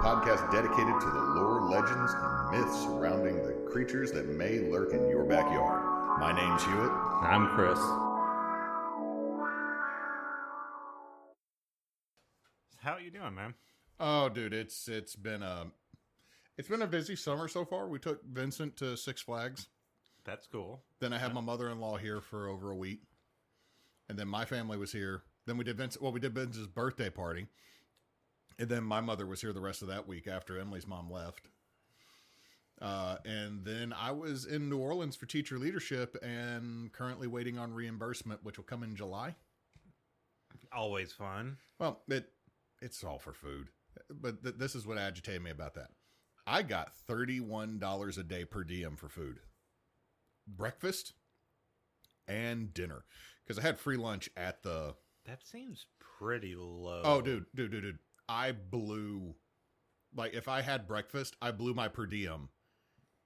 podcast dedicated to the lore, legends, and myths surrounding the creatures that may lurk in your backyard. My name's Hewitt. I'm Chris. How you doing, man? Oh, dude, it's been a busy summer so far. We took Vincent to Six Flags. That's cool. Then I had my mother-in-law here for over a week, and then my family was here. Then we did Vince's birthday party, and then my mother was here the rest of that week after Emily's mom left. And then I was in New Orleans for teacher leadership, and currently waiting on reimbursement, which will come in July. Always fun. Well, it's all for food, but this is what agitated me about that. I got $31 a day per diem for food, breakfast and dinner, because I had free lunch at the. That seems pretty low. Oh, dude. I blew, like, if I had breakfast, I blew my per diem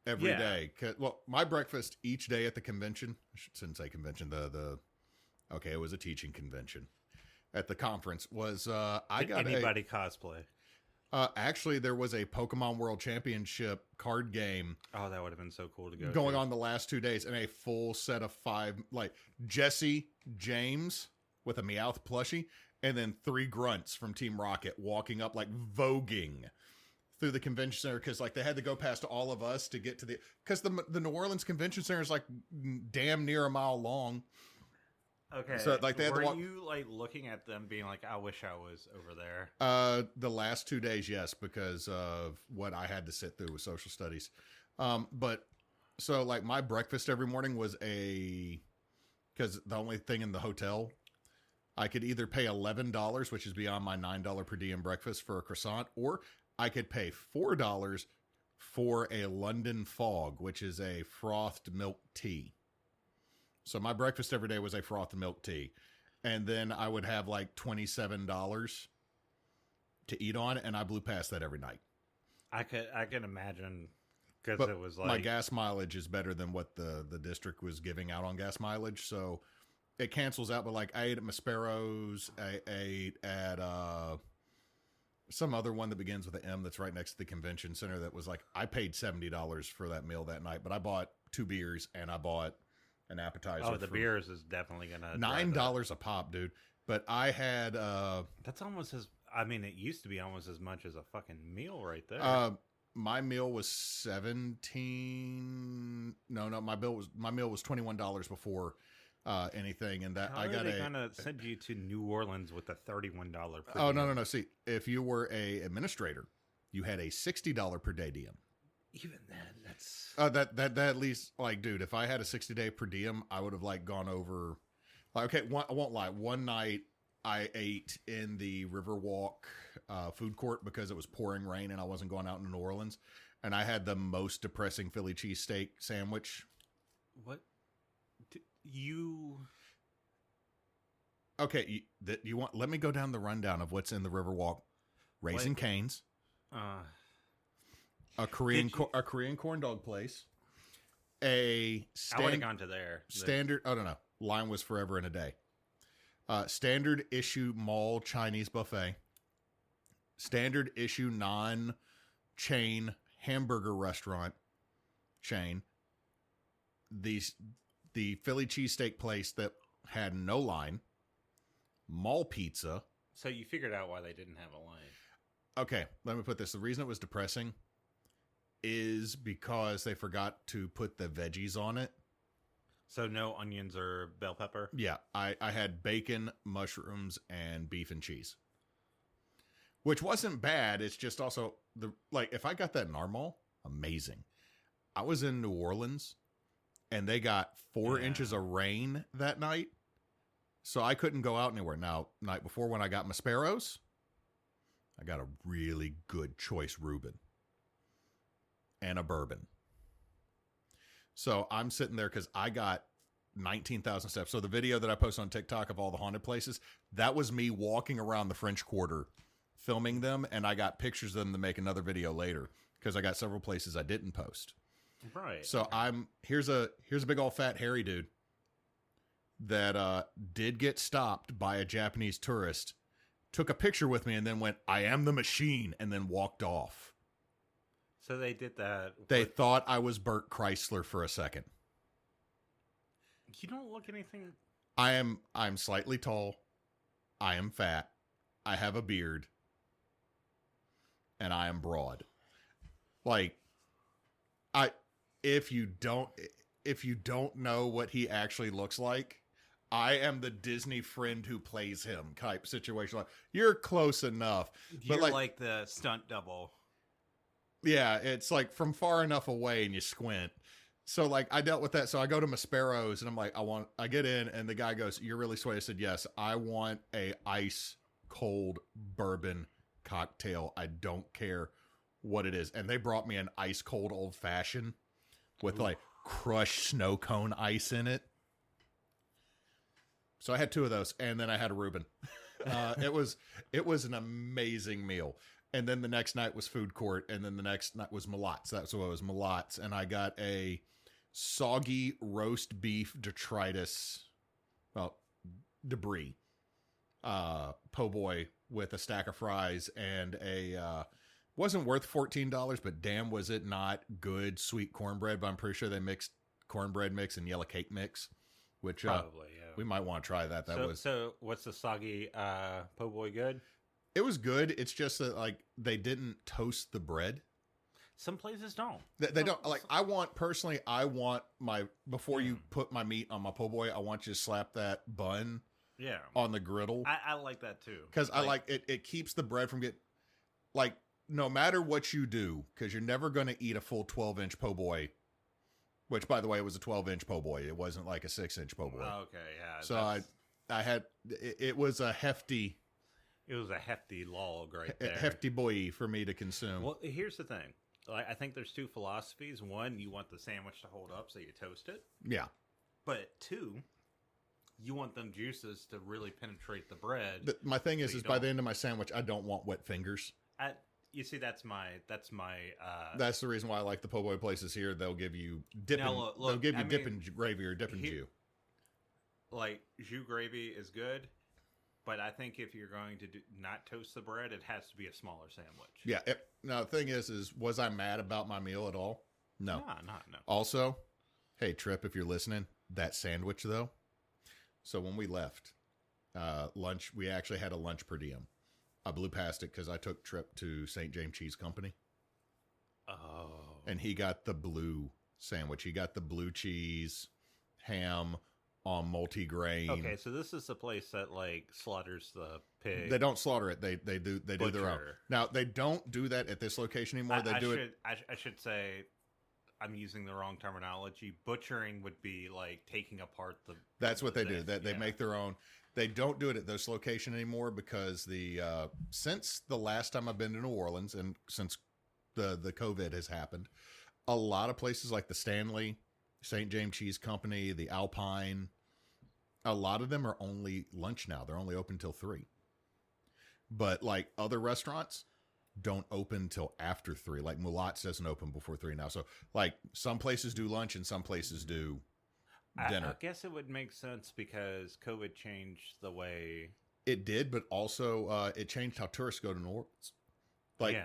every day. Well, my breakfast each day at the convention, I shouldn't say convention, okay, it was a teaching convention. At the conference was, Did anybody cosplay? Actually, there was a Pokemon World Championship card game. Oh, that would have been so cool to go going to. on the last 2 days, and a full set of 5, like Jesse James with a Meowth plushie, and then 3 grunts from Team Rocket walking up, like voguing through the convention center, because like they had to go past all of us to get to because the New Orleans Convention Center is like damn near a mile long. Okay, so like they had were to walk. You like looking at them being like, I wish I was over there? The last 2 days, yes, because of what I had to sit through with social studies. But so like my breakfast every morning was because the only thing in the hotel, I could either pay $11, which is beyond my $9 per diem breakfast for a croissant, or I could pay $4 for a London Fog, which is a frothed milk tea. So my breakfast every day was a frothed milk tea. And then I would have like $27 to eat on, and I blew past that every night. I can imagine, because it was like... My gas mileage is better than what the district was giving out on gas mileage, so it cancels out. But like I ate at Maspero's, I ate at some other one that begins with an M that's right next to the convention center that was like, I paid $70 for that meal that night, but I bought 2 beers and I bought an appetizer. Oh, the beers is definitely gonna $9 a pop, dude. But I had that's almost as it used to be almost as much as a fucking meal right there. My meal was 17. No, my meal was $21 before anything, and that I got they kind of sent you to New Orleans with a $31 per Oh, diem. no. See, if you were a administrator, you had a $60 per day diem. Even then, that's that at least, like, dude, if I had a 60-day per diem, I would have like gone over. Like, okay, I won't lie. One night I ate in the Riverwalk food court because it was pouring rain and I wasn't going out in New Orleans, and I had the most depressing Philly cheesesteak sandwich. What you? Okay, you want? Let me go down the rundown of what's in the Riverwalk. Raising Cane's. A Korean corn dog place. I would have gone to there. Standard. I don't know. Line was forever and a day. Standard issue mall Chinese buffet. Standard issue non-chain hamburger restaurant chain. The Philly cheesesteak place that had no line. Mall pizza. So you figured out why they didn't have a line. Okay, let me put this. The reason it was depressing is because they forgot to put the veggies on it. So no onions or bell pepper? Yeah, I had bacon, mushrooms, and beef and cheese. Which wasn't bad. It's just also, if I got that in our mall, amazing. I was in New Orleans, and they got 4 inches of rain that night, so I couldn't go out anywhere. Now, night before when I got Maspero's, I got a really good choice Reuben and a bourbon. So I'm sitting there because I got 19,000 steps. So the video that I posted on TikTok of all the haunted places, that was me walking around the French Quarter filming them, and I got pictures of them to make another video later because I got several places I didn't post. Right. So here's a big old fat hairy dude that did get stopped by a Japanese tourist took a picture with me, and then went, "I am the machine," and then walked off. So they did that. They thought I was Burt Chrysler for a second. You don't look anything. I'm slightly tall. I am fat. I have a beard. And I am broad. Like, if you don't know what he actually looks like, I am the Disney friend who plays him type situation. Like, you're close enough. You're but like the stunt double. Yeah, it's like from far enough away and you squint. So like I dealt with that. So I go to Maspero's and I'm like, I get in and the guy goes, "You're really sweaty." I said, "Yes, I want a ice cold bourbon cocktail. I don't care what it is." And they brought me an ice cold old fashioned with like crushed snow cone ice in it. So I had 2 of those, and then I had a Reuben. It was an amazing meal. And then the next night was food court, and then the next night was Malats. That's what it was, Malats. And I got a soggy roast beef detritus, debris, po' boy with a stack of fries and wasn't worth $14, but damn was it not good sweet cornbread. But I'm pretty sure they mixed cornbread mix and yellow cake mix, which Probably, yeah. we might want to try that. So what's the soggy po' boy good? It was good. It's just that like they didn't toast the bread. Some places don't. They don't like. I want my before you put my meat on my po' boy, I want you to slap that bun on the griddle. I like that too because I like it. It keeps the bread from getting like no matter what you do, because you're never going to eat a full 12-inch po' boy. Which, by the way, it was a 12-inch po' boy. It wasn't like a 6-inch po' boy. Okay, yeah. So I had it was a hefty. It was a hefty log right there. A hefty boy for me to consume. Well, here's the thing. Like, I think there's 2 philosophies. One, you want the sandwich to hold up, so you toast it. Yeah. But 2, you want them juices to really penetrate the bread. My thing is by the end of my sandwich, I don't want wet fingers. You see, that's my. That's the reason why I like the po' boy places here. They'll give you dipping. They'll give you dipping gravy or dipping jus. Like jus gravy is good. But I think if you're going to not toast the bread, it has to be a smaller sandwich. Yeah. Now, the thing is was I mad about my meal at all? No. No. Also, hey, Trip, if you're listening, that sandwich, though. So when we left lunch, we actually had a lunch per diem. I blew past it because I took Trip to St. James Cheese Company. Oh. And he got the blue sandwich. He got the blue cheese, ham, on multi-grain. Okay, so this is the place that like slaughters the pig. They don't slaughter it. They do their own. Now they don't do that at this location anymore. I should say, I'm using the wrong terminology. Butchering would be like taking apart the. That's what they do. They make their own. They don't do it at this location anymore because since the last time I've been to New Orleans and since the COVID has happened, a lot of places like the Stanley, St. James Cheese Company, the Alpine. A lot of them are only lunch now. They're only open till 3. But like other restaurants don't open till after 3. Like Mulat's doesn't open before 3 now. So like some places do lunch and some places do dinner. I guess it would make sense because COVID changed the way it did, but also it changed how tourists go to New Orleans. Like,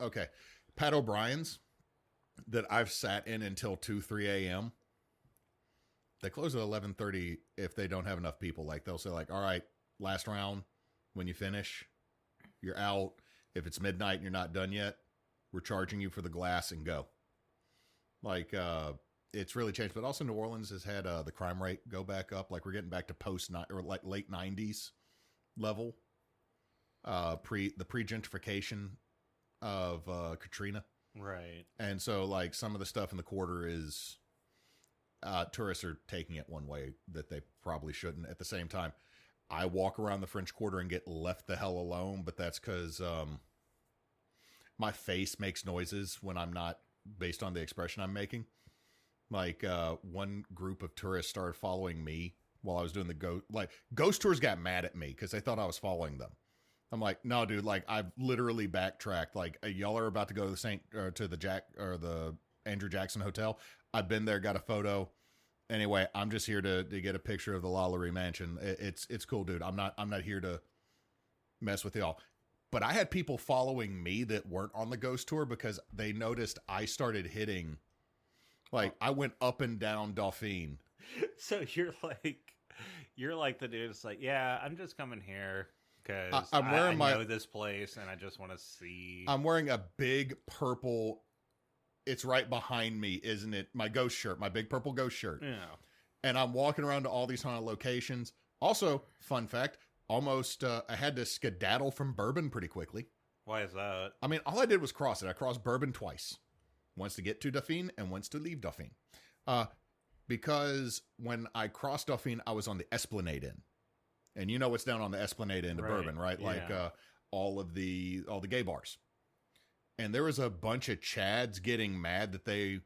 okay, Pat O'Brien's that I've sat in until 2-3 a.m. They close at 11:30 if they don't have enough people. Like they'll say like, all right, last round. When you finish, you're out. If it's midnight and you're not done yet, we're charging you for the glass and go. Like it's really changed. But also New Orleans has had the crime rate go back up. Like we're getting back to like late 90s level. Pre-gentrification of Katrina. Right. And so like some of the stuff in the quarter is tourists are taking it one way that they probably shouldn't. At the same time, I walk around the French Quarter and get left the hell alone, but that's because my face makes noises when I'm not, based on the expression I'm making. Like one group of tourists started following me while I was doing ghost tours got mad at me because they thought I was following them. I'm like, no, dude. Like I've literally backtracked. Like y'all are about to go to the Andrew Jackson Hotel. I've been there, got a photo. Anyway, I'm just here to get a picture of the Lalaurie Mansion. It's cool, dude. I'm not here to mess with y'all. But I had people following me that weren't on the ghost tour because they noticed I started hitting. Like, I went up and down Dauphine. So you're like the dude that's like, yeah, I'm just coming here because I know this place and I just want to see. I'm wearing a big purple. It's right behind me, isn't it? My ghost shirt, my big purple ghost shirt. Yeah. And I'm walking around to all these haunted locations. Also, fun fact, almost I had to skedaddle from Bourbon pretty quickly. Why is that? I mean, all I did was cross it. I crossed Bourbon twice. Once to get to Dauphine and once to leave Dauphine. Because when I crossed Dauphine, I was on the Esplanade Inn. And you know what's down on the Esplanade Inn to Bourbon, right? Yeah. Like all the gay bars. And there was a bunch of Chads getting mad that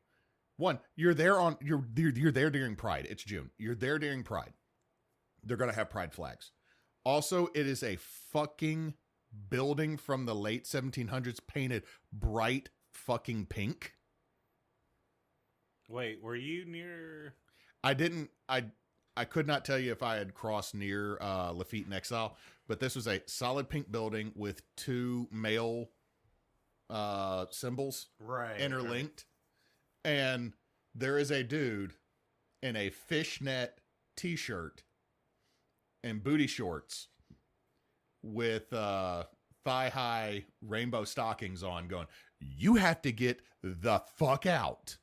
you're there during Pride. It's June. You're there during Pride. They're going to have Pride flags. Also, it is a fucking building from the late 1700s painted bright fucking pink. Wait, were you near? I could not tell you if I had crossed near Lafitte and Exile, but this was a solid pink building with two male symbols interlinked. And there is a dude in a fishnet t-shirt and booty shorts with thigh-high rainbow stockings on going, you have to get the fuck out.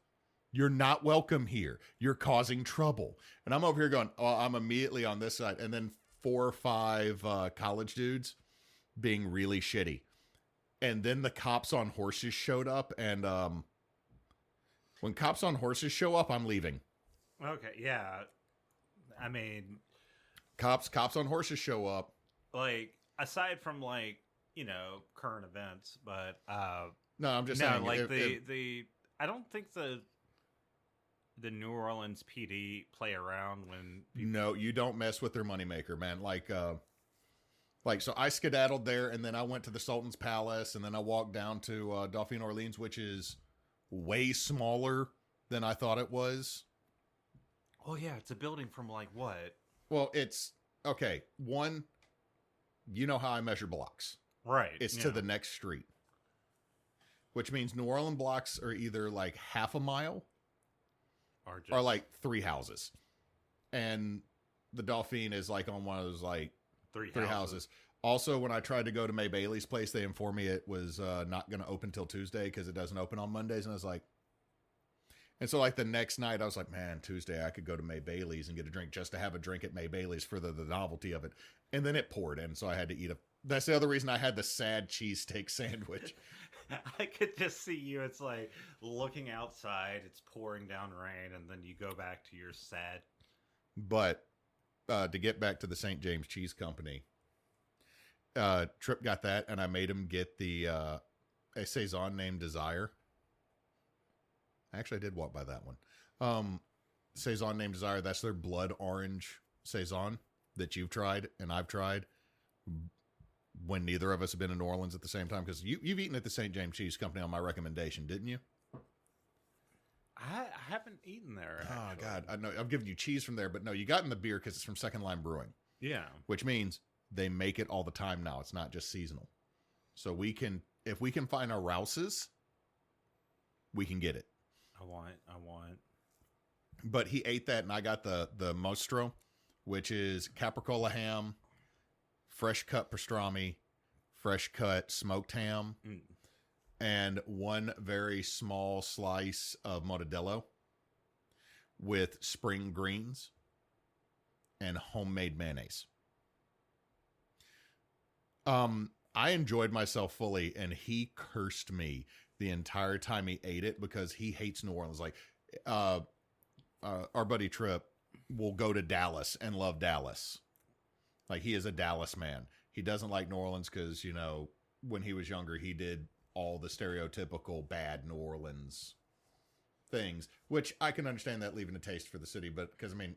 You're not welcome here. You're causing trouble. And I'm over here going, oh, I'm immediately on this side. And then 4 or 5 college dudes being really shitty. And then the cops on horses showed up. And when cops on horses show up, I'm leaving. Okay, yeah. I mean... Cops on horses show up. Like, aside from, like, you know, current events, but... no, I'm just saying... like, I don't think the New Orleans PD play around when... No, you don't mess with their moneymaker, man. So I skedaddled there, and then I went to the Sultan's Palace, and then I walked down to Dauphine, Orleans, which is way smaller than I thought it was. Oh, yeah, it's a building from, like, what? Well, it's... Okay, one, you know how I measure blocks. Right. It's to the next street. Which means New Orleans blocks are either, like, half a mile... Or like 3 houses. And the Dauphine is like on one of those like three houses. Also, when I tried to go to May Bailey's place, they informed me it was not going to open till Tuesday because it doesn't open on Mondays. And I was like, and so like the next night I was like, man, Tuesday I could go to May Bailey's and get a drink just to have a drink at May Bailey's for the novelty of it. And then it poured in. So I had to eat that's the other reason I had the sad cheesesteak sandwich. I could just see you. It's like looking outside, it's pouring down rain, and then you go back to your sad. But to get back to the St. James Cheese Company, Tripp got that, and I made him get a Saison named Desire. Actually, I did walk by that one. Saison named Desire, that's their blood orange Saison that you've tried and I've tried. When neither of us have been in New Orleans at the same time, because you've eaten at the St. James Cheese Company on my recommendation, didn't you? I haven't eaten there. Oh, actually. God. I know I've given you cheese from there, but no, you got in the beer because it's from Second Line Brewing. Yeah. Which means they make it all the time now. It's not just seasonal. So if we can find our Rouses, we can get it. I want. But he ate that, and I got the Mostro, which is capricola ham, fresh cut pastrami, fresh cut smoked ham, and one very small slice of mortadella with spring greens and homemade mayonnaise. I enjoyed myself fully, and he cursed me the entire time he ate it because he hates New Orleans. Like, our buddy Tripp will go to Dallas and love Dallas. Like, he is a Dallas man. He doesn't like New Orleans because, you know, when he was younger, he did all the stereotypical bad New Orleans things, which I can understand that leaving a taste for the city. But because, I mean,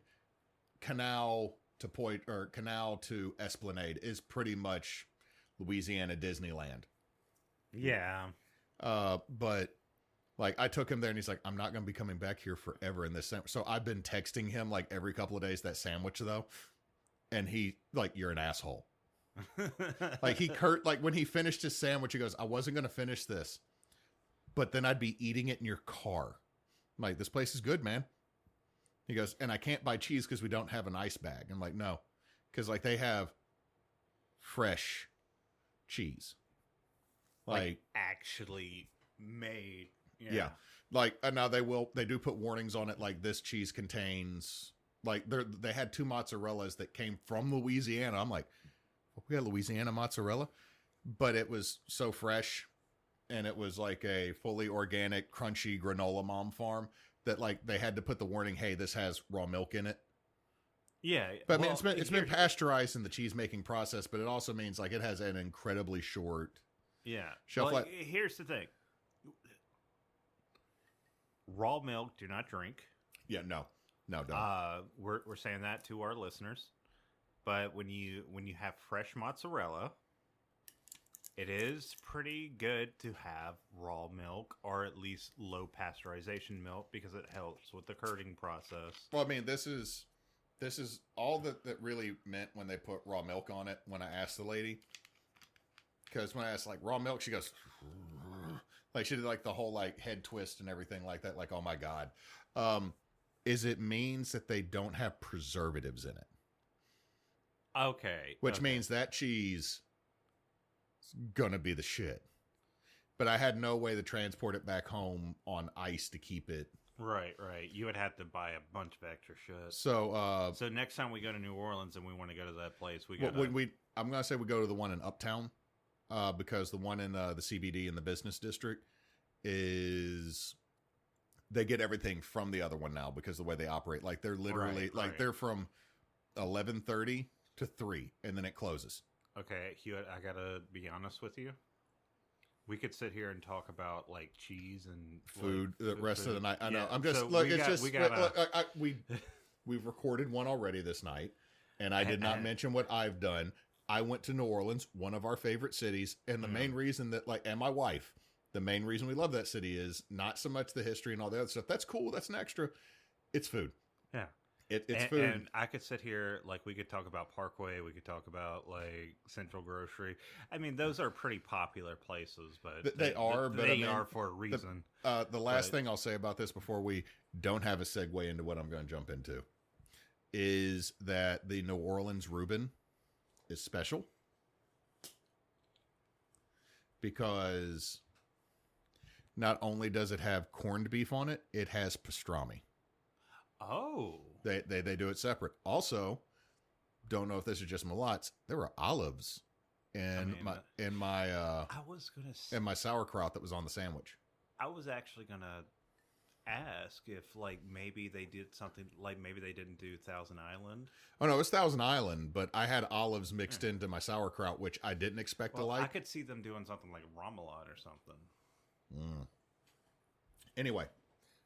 Canal to Esplanade is pretty much Louisiana Disneyland. Yeah. But like, I took him there and he's like, I'm not going to be coming back here forever in this. So I've been texting him like every couple of days that sandwich though. And he like, you're an asshole. Like like when he finished his sandwich, he goes, I wasn't going to finish this, but then I'd be eating it in your car. I'm like, this place is good, man. He goes, and I can't buy cheese because we don't have an ice bag. I'm like, no, because like they have fresh cheese. Like actually made. Yeah. Like now they do put warnings on it. Like this cheese contains, like they had 2 mozzarellas that came from Louisiana. I'm like, we got Louisiana mozzarella, but it was so fresh. And it was like a fully organic, crunchy granola mom farm that like they had to put the warning, hey, this has raw milk in it. Yeah. But I mean, it's been pasteurized in the cheese making process, but it also means like it has an incredibly short shelf life. Here's the thing. Raw milk, do not drink. Yeah, no, don't. We're saying that to our listeners. But when you have fresh mozzarella, it is pretty good to have raw milk or at least low pasteurization milk because it helps with the curding process. Well, I mean, this is all that really meant when they put raw milk on it. When I asked the lady, because when I asked like raw milk, she goes. Like she did like the whole like head twist and everything like that. Like, oh my God. Is it means that they don't have preservatives in it. Okay. Which means that cheese is going to be the shit. But I had no way to transport it back home on ice to keep it. Right. You would have to buy a bunch of extra shit. So next time we go to New Orleans and we want to go to that place, I'm going to say we go to the one in Uptown. Because the one in the CBD in the business district they get everything from the other one now because the way they operate, like they're literally they're from 11:30 to 3 and then it closes. Okay, Hugh, I gotta be honest with you. We could sit here and talk about like cheese and food the rest of the night. I know. I'm just we've recorded one already this night, and I did not mention what I've done. I went to New Orleans, one of our favorite cities, and the main reason that and my wife, the main reason we love that city is not so much the history and all the other stuff. That's cool. That's an extra. It's food. Yeah. It's food. And I could sit here, like we could talk about Parkway. We could talk about like Central Grocery. I mean, those are pretty popular places, but they are for a reason. The last thing I'll say about this before we don't have a segue into what I'm going to jump into is that the New Orleans Reuben is special because not only does it have corned beef on it, it has pastrami. Oh, they do it separate. Also, don't know if this is just Malot's. There were olives in my sauerkraut that was on the sandwich. I was actually gonna ask if like maybe they did something like maybe they didn't do Thousand Island. Oh no, it was Thousand Island, but I had olives mixed into my sauerkraut, which I didn't expect to like. I could see them doing something like remoulade or something. Anyway,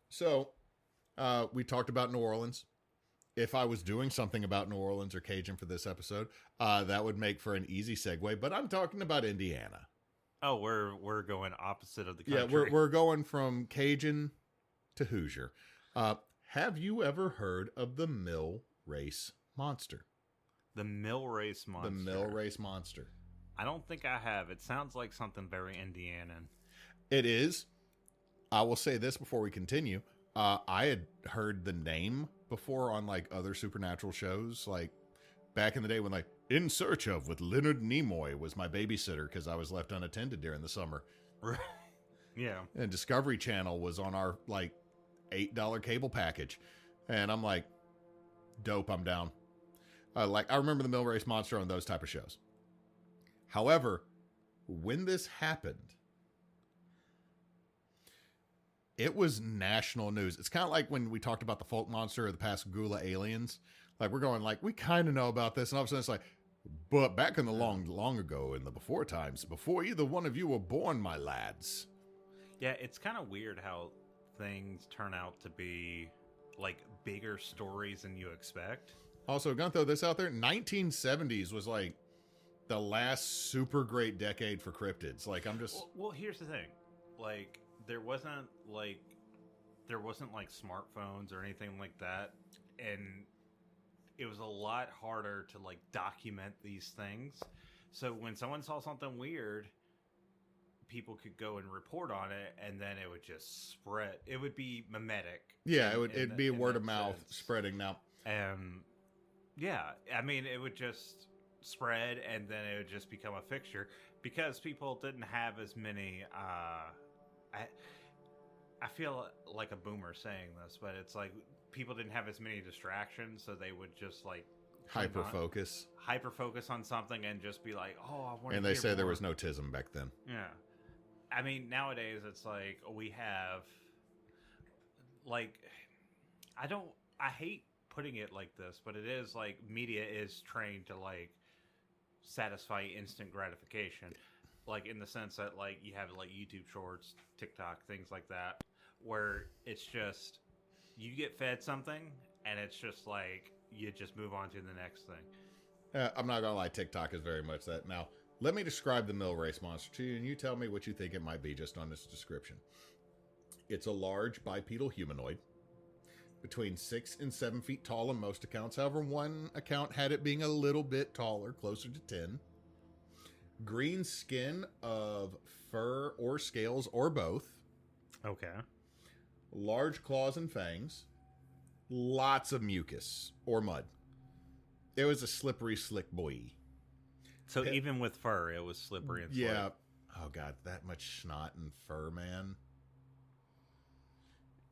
so we talked about New Orleans. If I was doing something about New Orleans or Cajun for this episode, that would make for an easy segue. But I'm talking about Indiana. Oh, we're going opposite of the country. Yeah, we're going from Cajun to Hoosier. Have you ever heard of the Millrace monster? The Millrace monster. The Millrace monster. I don't think I have. It sounds like something very Indianan. It is. I will say this before we continue. I had heard the name before on like other supernatural shows, like back in the day when like In Search of with Leonard Nimoy was my babysitter because I was left unattended during the summer. Yeah. And Discovery Channel was on our like $8 cable package. And I'm like, dope, I'm down. I remember the Millrace monster on those type of shows. However, when this happened, it was national news. It's kind of like when we talked about the folk monster or the Pascagoula aliens. Like we're going like, we kind of know about this. And all of a sudden it's like, but back in the long ago in the before times, before either one of you were born, my lads. Yeah, it's kind of weird how things turn out to be like bigger stories than you expect. Also, gonna throw this out there. 1970s was like the last super great decade for cryptids. Like I'm just well here's the thing. Like there wasn't like smartphones or anything like that, and it was a lot harder to like document these things. So when someone saw something weird, people could go and report on it, and then it would just spread. It would be mimetic. Yeah, it'd be word of mouth spreading now. Yeah, I mean, it would just spread, and then it would just become a fixture because people didn't have as many. I feel like a boomer saying this, but it's like people didn't have as many distractions, so they would just like hyper focus on something and just be like, "Oh, I want." And they say there was no tism back then. Yeah, I mean, nowadays it's like we have, like, I hate putting it like this, but it is like media is trained to like satisfy instant gratification, like in the sense that like you have like YouTube Shorts, TikTok, things like that, where it's just you get fed something and it's just like you just move on to the next thing. I'm not gonna lie, TikTok is very much that. Now, let me describe the Millrace monster to you, and you tell me what you think it might be just on this description. It's a large bipedal humanoid, between 6 and 7 feet tall in most accounts. However, one account had it being a little bit taller, closer to 10. Green skin of fur or scales or both. Okay. Large claws and fangs. Lots of mucus or mud. It was a slippery, slick boy. So even with fur, it was slippery and slick. Yeah. Oh, God, that much snot and fur, man.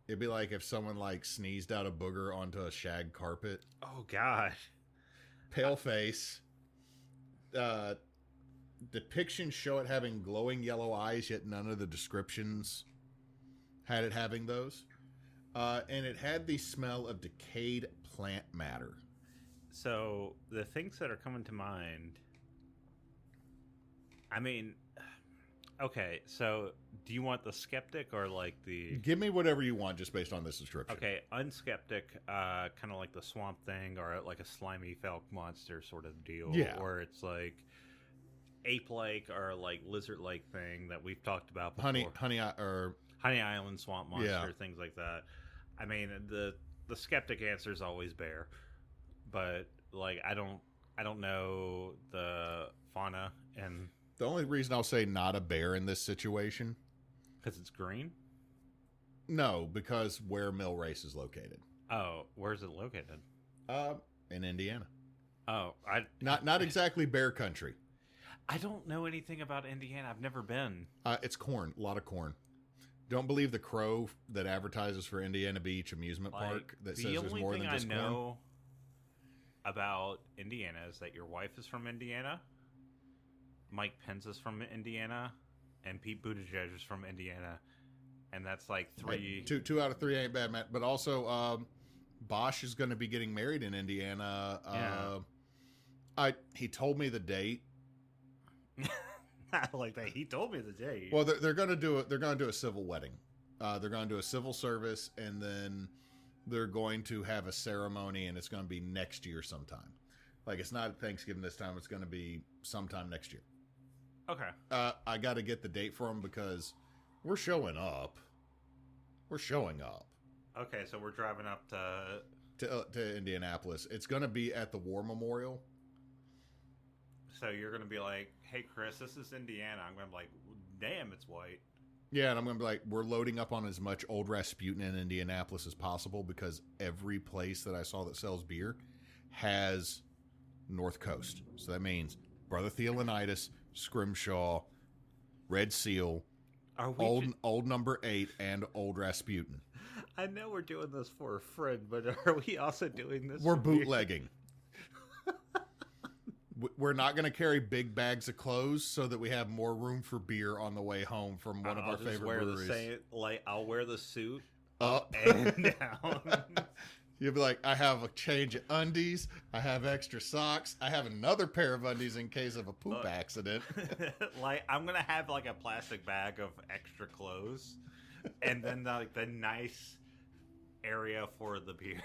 It'd be like if someone like sneezed out a booger onto a shag carpet. Oh, God. Pale face. Depictions show it having glowing yellow eyes, yet none of the descriptions had it having those. And it had the smell of decayed plant matter. So the things that are coming to mind, I mean, okay, so do you want the skeptic or like the... Give me whatever you want just based on this description. Okay, unskeptic, kind of like the swamp thing or like a slimy Falk monster sort of deal. Yeah. Or it's like ape-like or like lizard-like thing that we've talked about before. Honey Island swamp monster, yeah. Things like that. I mean, the skeptic answer is always bear, but like I don't know the fauna, and the only reason I'll say not a bear in this situation, because it's green. No, because where Millrace is located. Oh, where's it located? In Indiana. Oh, not exactly bear country. I don't know anything about Indiana. I've never been. It's corn, a lot of corn. Don't believe the crow that advertises for Indiana Beach amusement park that says there's more than just corn. The only thing I know about Indiana is that your wife is from Indiana, Mike Pence is from Indiana, and Pete Buttigieg is from Indiana, and that's like three. Two out of three ain't bad, Matt. But also, Bosch is going to be getting married in Indiana. He told me the date. I like that. He told me the date. Well, they're going to do it. They're going to do a civil wedding. They're going to do a civil service, and then they're going to have a ceremony, and it's going to be next year sometime. Like, it's not Thanksgiving this time. It's going to be sometime next year. Okay. I got to get the date for them because we're showing up. We're showing up. Okay, so we're driving up to Indianapolis. It's going to be at the War Memorial. So you're going to be like, hey, Chris, this is Indiana. I'm going to be like, damn, it's white. Yeah, and I'm going to be like, we're loading up on as much old Rasputin in Indianapolis as possible because every place that I saw that sells beer has North Coast. So that means Brother Theolonitis, Scrimshaw, Red Seal, old number 8, and old Rasputin. I know we're doing this for a friend, but are we also doing this? We're bootlegging. We're not going to carry big bags of clothes so that we have more room for beer on the way home from one of our favorite breweries. I'll wear the suit up and down. You'll be like, I have a change of undies. I have extra socks. I have another pair of undies in case of a poop accident. Like, I'm going to have like a plastic bag of extra clothes and then the nice area for the beer.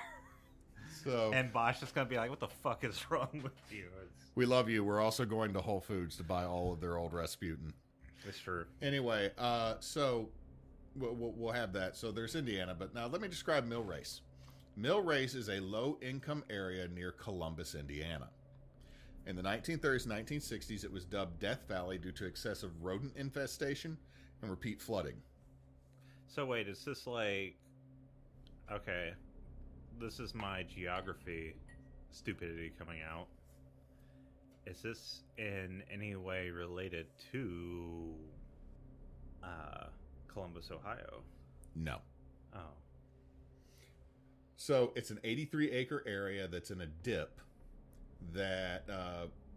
So, and Bosch is going to be like, what the fuck is wrong with you? We love you. We're also going to Whole Foods to buy all of their old Rasputin. It's true. Anyway, so we'll have that. So there's Indiana, but now let me describe Millrace. Millrace is a low-income area near Columbus, Indiana. In the 1930s and 1960s, it was dubbed Death Valley due to excessive rodent infestation and repeat flooding. So wait, is this like... Okay, this is my geography stupidity coming out. Is this in any way related to Columbus, Ohio? No. Oh. So it's an 83-acre area that's in a dip that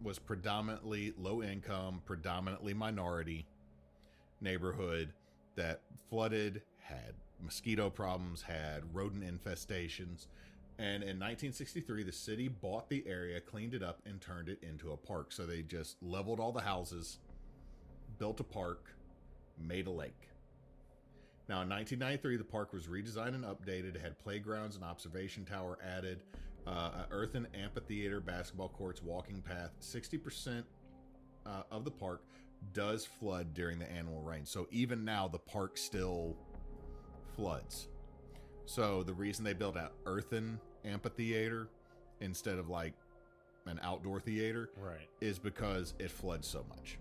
was predominantly low income, predominantly minority neighborhood that flooded, had mosquito problems, had rodent infestations. And in 1963, the city bought the area, cleaned it up, and turned it into a park. So they just leveled all the houses, built a park, made a lake. Now, in 1993, the park was redesigned and updated. It had playgrounds, an observation tower added, an earthen amphitheater, basketball courts, walking path. 60% of the park does flood during the annual rain. So even now, the park still floods. So the reason they built an earthen amphitheater instead of like an outdoor theater is because it floods so much.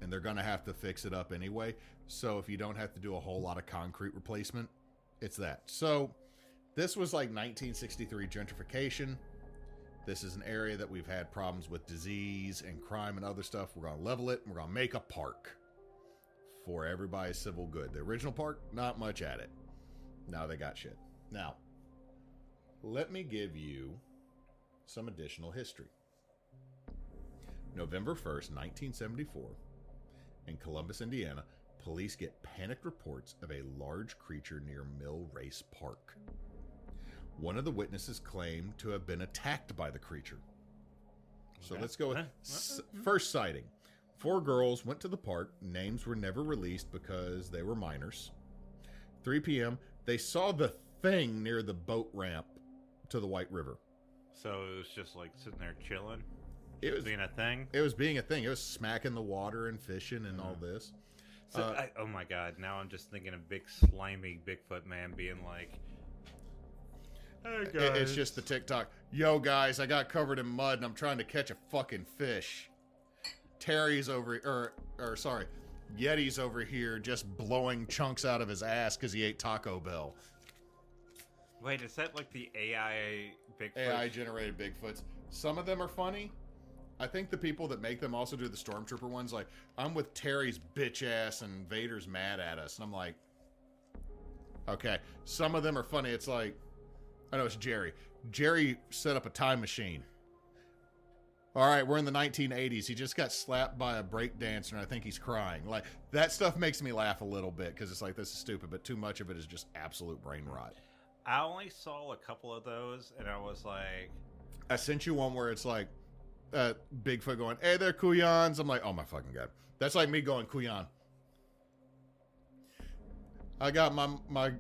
And they're going to have to fix it up anyway. So if you don't have to do a whole lot of concrete replacement, it's that. So this was like 1963 gentrification. This is an area that we've had problems with disease and crime and other stuff. We're going to level it and we're going to make a park for everybody's civil good. The original park, not much at it. Now they got shit. Now, let me give you some additional history. November 1st, 1974, in Columbus, Indiana, police get panicked reports of a large creature near Millrace Park. One of the witnesses claimed to have been attacked by the creature. So let's go with first sighting. 4 girls went to the park. Names were never released because they were minors. 3 p.m., they saw the thing near the boat ramp to the White River. So it was just like sitting there chilling? It was being a thing? It was being a thing. It was smacking the water and fishing and all this. So oh my God, now I'm just thinking of big slimy Bigfoot man being like, hey guys. It's just the TikTok. Yo guys, I got covered in mud and I'm trying to catch a fucking fish. Terry's over, Yeti's over here just blowing chunks out of his ass because he ate Taco Bell. Wait, is that like the AI Bigfoot? AI generated Bigfoots. Some of them are funny. I think the people that make them also do the Stormtrooper ones. Like, I'm with Terry's bitch ass and Vader's mad at us. And I'm like, okay. Some of them are funny. It's like, I know it's Jerry. Jerry set up a time machine. All right, we're in the 1980s. He just got slapped by a breakdancer, and I think he's crying. Like, that stuff makes me laugh a little bit because it's like, this is stupid, but too much of it is just absolute brain rot. I only saw a couple of those, and I was like... I sent you one where it's like Bigfoot going, hey, they're Kuyans. I'm like, oh my fucking God. That's like me going, Kuyan. I got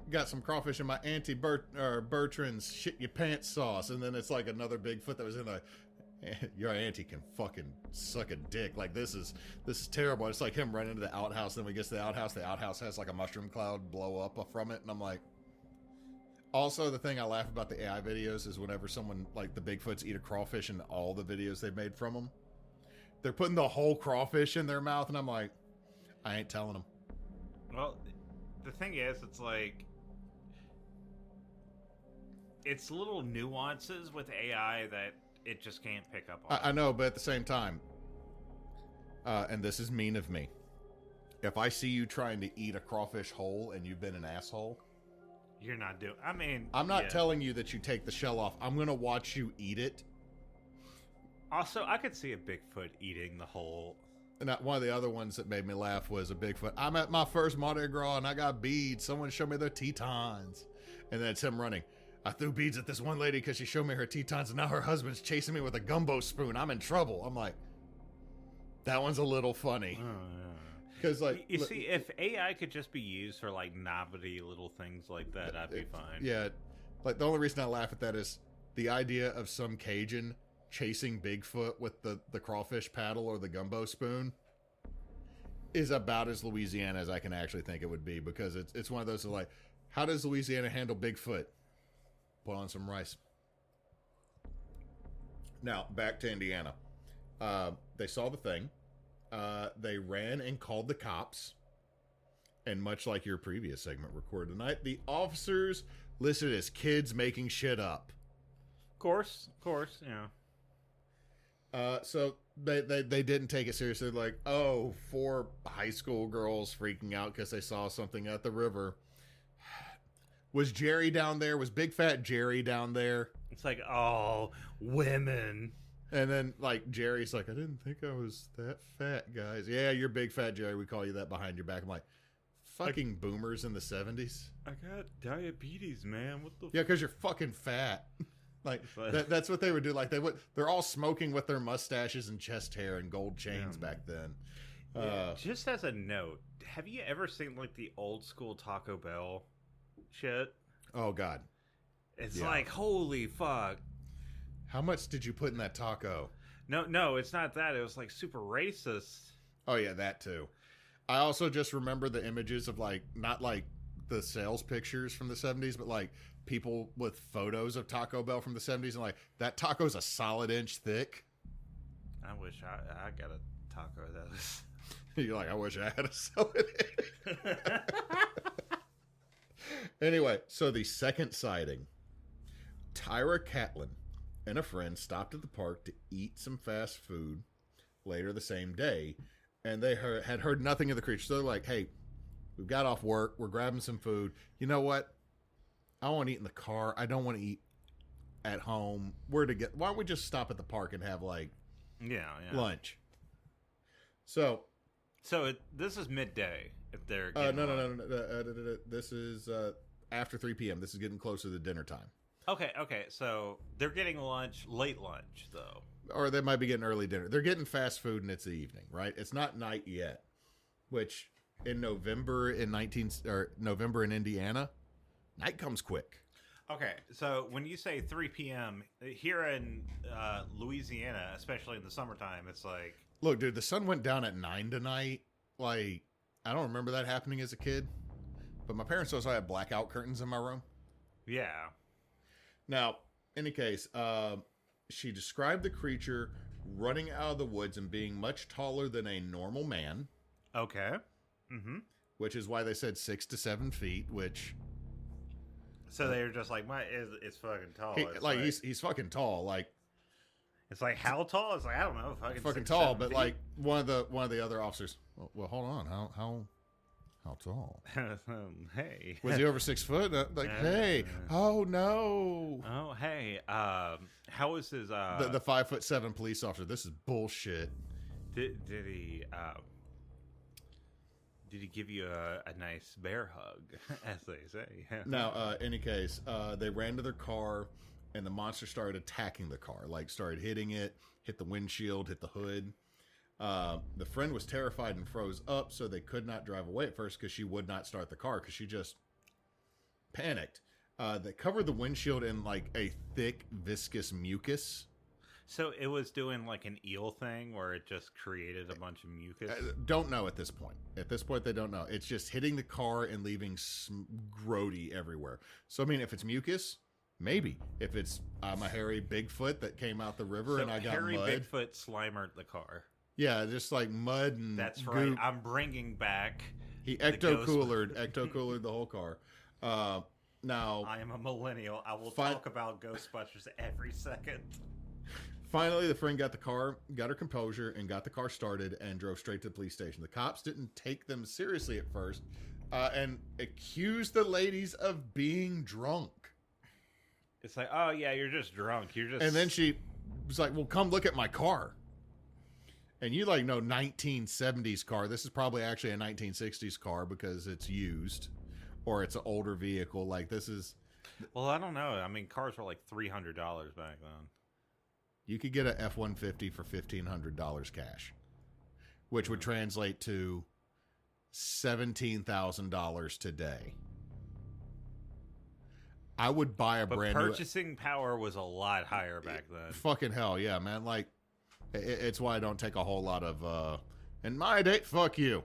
got some crawfish in my Auntie Bertrand's shit your pants sauce, and then it's like another Bigfoot that was in a... Your auntie can fucking suck a dick. Like, this is terrible. It's like him running into the outhouse. Then we get to the outhouse has like a mushroom cloud blow up from it. And I'm like, also the thing I laugh about the AI videos is whenever someone like the Bigfoots eat a crawfish in all the videos they've made from them, they're putting the whole crawfish in their mouth. And I'm like, I ain't telling them. Well, the thing is, it's like, it's little nuances with AI that it just can't pick up on. I know, but at the same time, and this is mean of me, if I see you trying to eat a crawfish whole and you've been an asshole, you're not doing... I mean... I'm not telling you that you take the shell off. I'm going to watch you eat it. Also, I could see a Bigfoot eating the whole... And one of the other ones that made me laugh was a Bigfoot. I'm at my first Mardi Gras and I got beads. Someone showed me their Tetons. And then it's him running. I threw beads at this one lady because she showed me her Tetons, and now her husband's chasing me with a gumbo spoon. I'm in trouble. I'm like, that one's a little funny. Because like, you see, if AI could just be used for like novelty little things like that, I'd be fine. Yeah, like the only reason I laugh at that is the idea of some Cajun chasing Bigfoot with the crawfish paddle or the gumbo spoon is about as Louisiana as I can actually think it would be, because it's one of those like, how does Louisiana handle Bigfoot? Put on some rice. Now, back to Indiana. They saw the thing. They ran and called the cops. And much like your previous segment recorded tonight, the officers listed as kids making shit up. Of course, yeah. So they didn't take it seriously. Like, oh, 4 high school girls freaking out because they saw something at the river. Was Jerry down there? Was big fat Jerry down there? It's like, oh, women. And then, like, Jerry's like, I didn't think I was that fat, guys. Yeah, you're big fat Jerry. We call you that behind your back. I'm like, fucking boomers in the 70s. I got diabetes, man. What the? Yeah, because you're fucking fat. Like, that's what they would do. Like, they're all smoking with their mustaches and chest hair and gold chains back then. Yeah, just as a note, have you ever seen, like, the old school Taco Bell shit? Oh, God. It's like, holy fuck. How much did you put in that taco? No, it's not that. It was, like, super racist. Oh, yeah, that too. I also just remember the images of, like, not like the sales pictures from the 70s, but like people with photos of Taco Bell from the 70s and like, that taco's a solid inch thick. I wish I got a taco of those. You're like, I wish I had a solid inch. Anyway, so the second sighting. Tyra Catlin and a friend stopped at the park to eat some fast food later the same day. And they had heard nothing of the creature. So they're like, hey, we've got off work. We're grabbing some food. You know what? I want to eat in the car. I don't want to eat at home. Why don't we just stop at the park and have, like, lunch? So this is midday if they're no. This is after 3 p.m. This is getting closer to dinner time. Okay. So they're getting late lunch, though. Or they might be getting early dinner. They're getting fast food and it's the evening, right? It's not night yet. Which in November in Indiana, night comes quick. Okay, so when you say 3 p.m. here in Louisiana, especially in the summertime, it's like, look, dude, the sun went down at 9 tonight. Like, I don't remember that happening as a kid, but my parents also had blackout curtains in my room. Yeah. Now, in any case, she described the creature running out of the woods and being much taller than a normal man. Okay. Mm-hmm. Which is why they said 6 to 7 feet, which... So they were just like, it's fucking tall. He's fucking tall. Like, it's like, how tall? It's like, I don't know. Fucking tall, but feet. Like one of the other officers. Well, hold on. How tall? Hey, was he over 6 foot? Hey, oh no. Oh hey, how was his the 5'7" police officer? This is bullshit. Did he give you a nice bear hug, as they say? Now, any case, they ran to their car, and the monster started attacking the car. Like, started hitting it, hit the windshield, hit the hood. The friend was terrified and froze up, so they could not drive away at first because she would not start the car because she just panicked. They covered the windshield in, like, a thick, viscous mucus. So it was doing like an eel thing where it just created a bunch of mucus? Don't know at this point. At this point, they don't know. It's just hitting the car and leaving grody everywhere. So, I mean, if it's mucus, maybe. If it's I'm a hairy Bigfoot that came out the river and I got hairy mud. Bigfoot slimered the car. Yeah, just like mud and That's goop. right. I'm bringing back... He ecto-coolered the whole car. Now... I am a millennial. I will talk about Ghostbusters every second. Finally, the friend got her composure, and got the car started and drove straight to the police station. The cops didn't take them seriously at first and accused the ladies of being drunk. It's like, oh, yeah, you're just drunk. And then she was like, well, come look at my car. And you, like, know 1970s car. This is probably actually a 1960s car because it's used or it's an older vehicle. Like, this is... Well, I don't know. I mean, cars were like $300 back then. You could get a F-150 for $1,500 cash, which would translate to $17,000 today. I would buy a brand new... purchasing power was a lot higher back then. Fucking hell, yeah, man. Like, it's why I don't take a whole lot of... in my day, fuck you.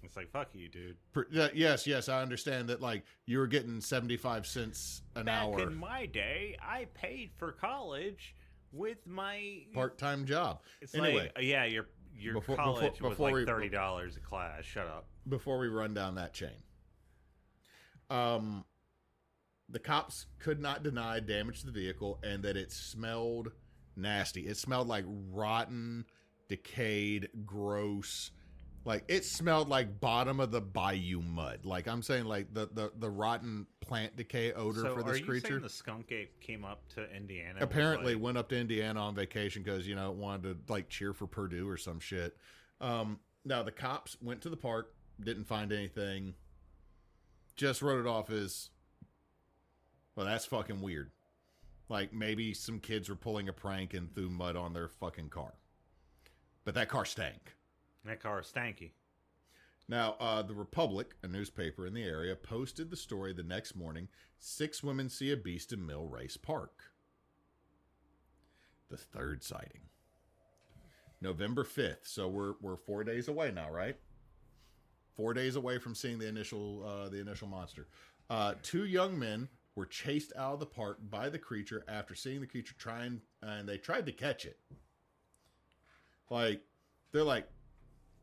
It's like, fuck you, dude. Yes, I understand that, like, you were getting 75 cents an hour. Back in my day, I paid for college with my part-time job. It's Anyway, like, yeah, your college was like $30 a class. Shut up. Before we run down that chain, the cops could not deny damage to the vehicle and that it smelled nasty. It smelled like rotten, decayed, gross. Like, it smelled like bottom of the bayou mud. Like, I'm saying, like, the rotten plant decay odor for this creature. Saying the skunk ape came up to Indiana? Apparently went up to Indiana on vacation because, you know, wanted to, like, cheer for Purdue or some shit. Now, the cops went to the park, didn't find anything. Just wrote it off as, well, that's fucking weird. Like, maybe some kids were pulling a prank and threw mud on their fucking car. But that car stank. That car is stanky. Now, the Republic, a newspaper in the area, posted the story the next morning. 6 women see a beast in Millrace Park. The third sighting. November 5th. So we're 4 days away now, right? 4 days away from seeing the initial monster. 2 young men were chased out of the park by the creature after seeing the creature and they tried to catch it. Like, they're like,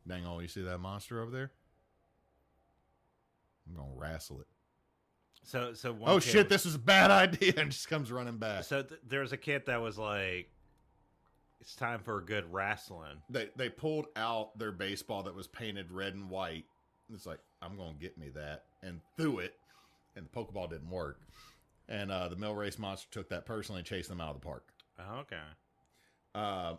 dang, oh, you see that monster over there? I'm going to wrestle it. So oh, shit, this is a bad idea, and just comes running back. So there's a kid that was like, it's time for a good wrestling. They pulled out their baseball that was painted red and white. It's like, I'm going to get me that, and threw it, and the Pokeball didn't work. And the Millrace monster took that personally and chased them out of the park. Oh, okay.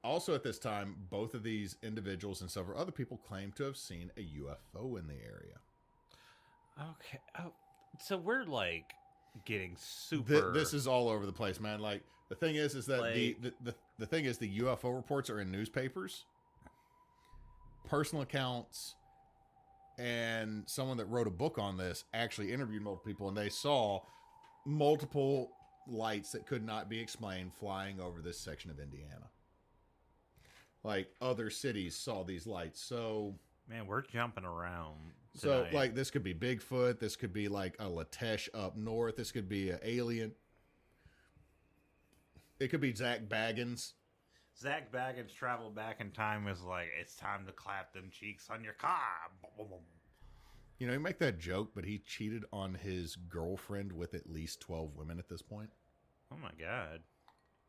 Also at this time, both of these individuals and several other people claimed to have seen a UFO in the area. Okay. Oh, so we're like getting super. This is all over the place, man. Like, the thing is that like, the thing is the UFO reports are in newspapers, personal accounts, and someone that wrote a book on this actually interviewed multiple people, and they saw multiple lights that could not be explained flying over this section of Indiana. Like, other cities saw these lights. So, man, we're jumping around So, tonight. like, this could be Bigfoot. This could be, like, a Latesh up north. This could be an alien. It could be Zach Baggins. Zach Baggins traveled back in time is like, it's time to clap them cheeks on your car. You know, you make that joke, but he cheated on his girlfriend with at least 12 women at this point. Oh, my God.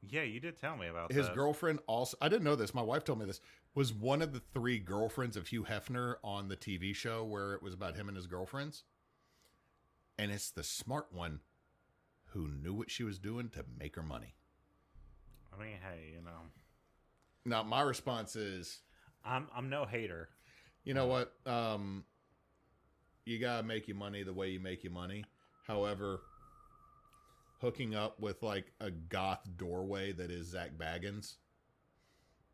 Yeah, you did tell me about his that. girlfriend also, I didn't know this, my wife told me this, was one of the 3 girlfriends of Hugh Hefner on the TV show where it was about him and his girlfriends. And it's the smart one who knew what she was doing to make her money. I mean, hey, you know. Now, my response is, I'm no hater. You know what? You gotta make your money the way you make your money. However, hooking up with like a goth doorway that is Zach Baggins